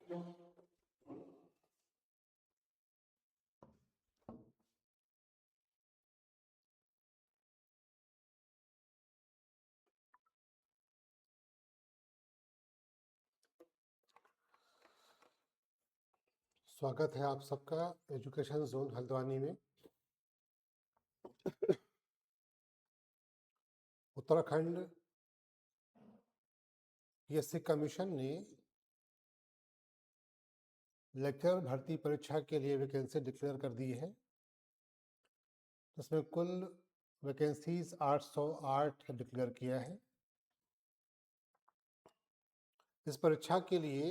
स्वागत है आप सबका एजुकेशन जोन हल्द्वानी में। उत्तराखंड पीएससी कमीशन ने लेक्चर भर्ती परीक्षा के लिए वैकेंसी डिक्लेयर कर दी है। इसमें कुल वैकेंसीज 808 डिक्लेयर किया है। इस परीक्षा के लिए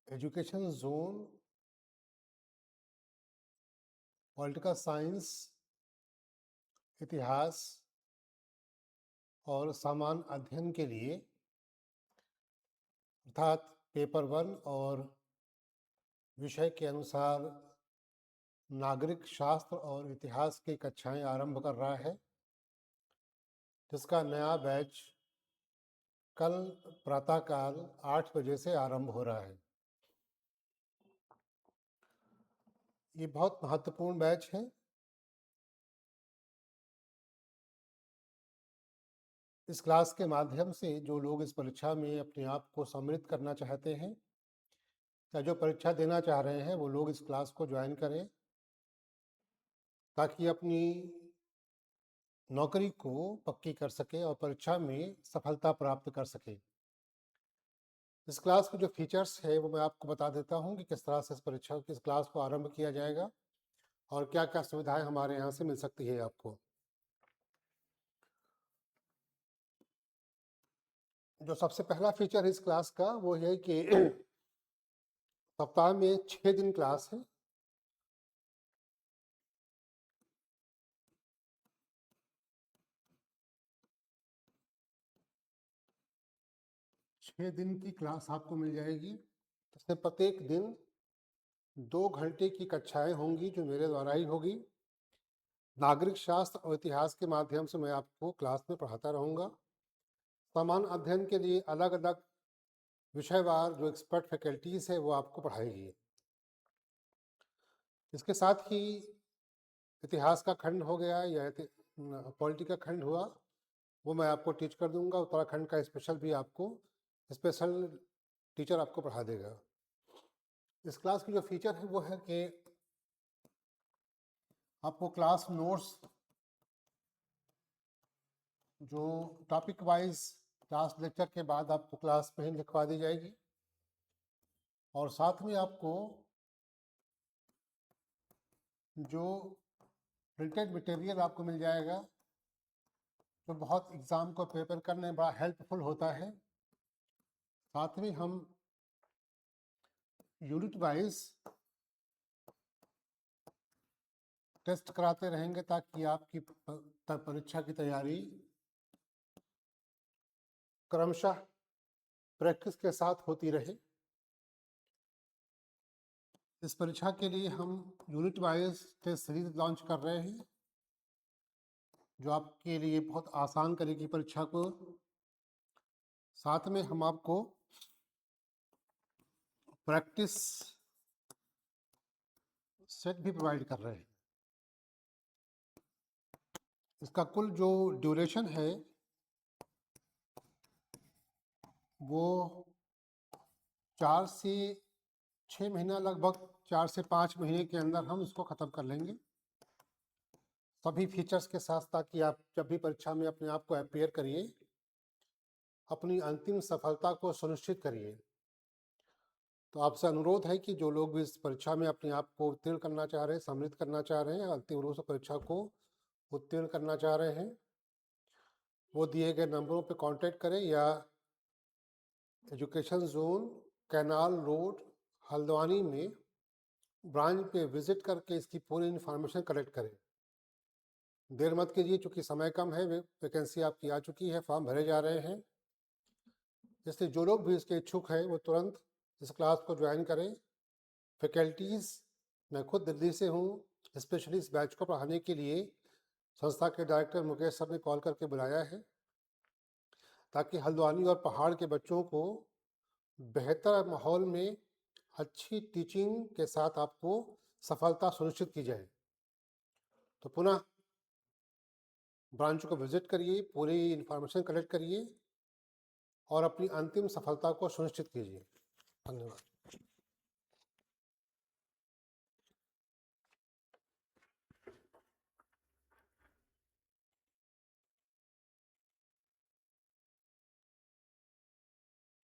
एजुकेशन जोन, पॉलिटिकल साइंस, इतिहास और सामान्य अध्ययन के लिए अर्थात पेपर 1 और विषय के अनुसार नागरिक शास्त्र और इतिहास की कक्षाएं आरंभ कर रहा है, जिसका नया बैच कल प्रातःकाल 8 बजे से आरंभ हो रहा है। ये बहुत महत्वपूर्ण बैच है। इस क्लास के माध्यम से जो लोग इस परीक्षा में अपने आप को सम्मिलित करना चाहते हैं या जो परीक्षा देना चाह रहे हैं, वो लोग इस क्लास को ज्वाइन करें ताकि अपनी नौकरी को पक्की कर सके और परीक्षा में सफलता प्राप्त कर सके। इस क्लास के जो फीचर्स है वो मैं आपको बता देता हूं कि किस तरह से इस क्लास को आरंभ किया जाएगा और क्या क्या सुविधाएं हमारे यहाँ से मिल सकती है आपको। जो सबसे पहला फीचर है इस क्लास का वो है कि सप्ताह में 6 दिन क्लास है। छः दिन की क्लास आपको मिल जाएगी। इसमें प्रत्येक दिन 2 घंटे की कक्षाएं होंगी जो मेरे द्वारा ही होगी। नागरिक शास्त्र और इतिहास के माध्यम से मैं आपको क्लास में पढ़ाता रहूँगा। सामान्य अध्ययन के लिए अलग अलग विषयवार जो एक्सपर्ट फैकल्टीज़ है वो आपको पढ़ाएगी। इसके साथ ही इतिहास का खंड हो गया या पॉलिटी का खंड हुआ, वो मैं आपको टीच कर दूंगा। उत्तराखंड का स्पेशल टीचर आपको पढ़ा देगा। इस क्लास की जो फीचर है वो है कि आपको क्लास नोट्स जो टॉपिक वाइज क्लास लेक्चर के बाद आपको क्लास में ही लिखवा दी जाएगी और साथ में आपको जो प्रिंटेड मटेरियल आपको मिल जाएगा जो बहुत एग्ज़ाम को प्रिपेयर करने में बड़ा हेल्पफुल होता है। साथ में हम यूनिट वाइज टेस्ट कराते रहेंगे ताकि आपकी परीक्षा की तैयारी क्रमशः प्रैक्टिस के साथ होती रहे। इस परीक्षा के लिए हम unit wise test series launch कर रहे हैं जो आपके लिए बहुत आसान करेगी परीक्षा को। साथ में हम आपको प्रैक्टिस सेट भी प्रोवाइड कर रहे हैं। इसका कुल जो ड्यूरेशन है वो 4 से 6 महीना, लगभग 4 से 5 महीने के अंदर हम इसको ख़त्म कर लेंगे सभी फीचर्स के साथ, ताकि आप जब भी परीक्षा में अपने आप को अपेयर करिए, अपनी अंतिम सफलता को सुनिश्चित करिए। तो आपसे अनुरोध है कि जो लोग भी इस परीक्षा में अपने आप को उत्तीर्ण करना चाह रहे हैं, सम्मिलित करना चाह रहे हैं, अंतिम रूप से परीक्षा को उत्तीर्ण करना चाह रहे हैं, वो दिए गए नंबरों पर कांटेक्ट करें या education zone canal road Haldwani में ब्रांच पे विजिट करके इसकी पूरी इन्फॉर्मेशन कलेक्ट करें। देर मत कीजिए, चूँकि समय कम है, वैकेंसी आपकी आ चुकी है, फॉर्म भरे जा रहे हैं। इसलिए जो लोग भी इसके इच्छुक हैं वो तुरंत इस क्लास को ज्वाइन करें। फैकल्टीज़ मैं खुद दिल्ली से हूँ, स्पेशली इस बैच को पढ़ाने के लिए संस्था के डायरेक्टर मुकेश सर ने कॉल करके बुलाया है ताकि हल्द्वानी और पहाड़ के बच्चों को बेहतर माहौल में अच्छी टीचिंग के साथ आपको सफलता सुनिश्चित की जाए। तो पुनः ब्रांच को विजिट करिए, पूरी इंफॉर्मेशन कलेक्ट करिए और अपनी अंतिम सफलता को सुनिश्चित कीजिए। धन्यवाद।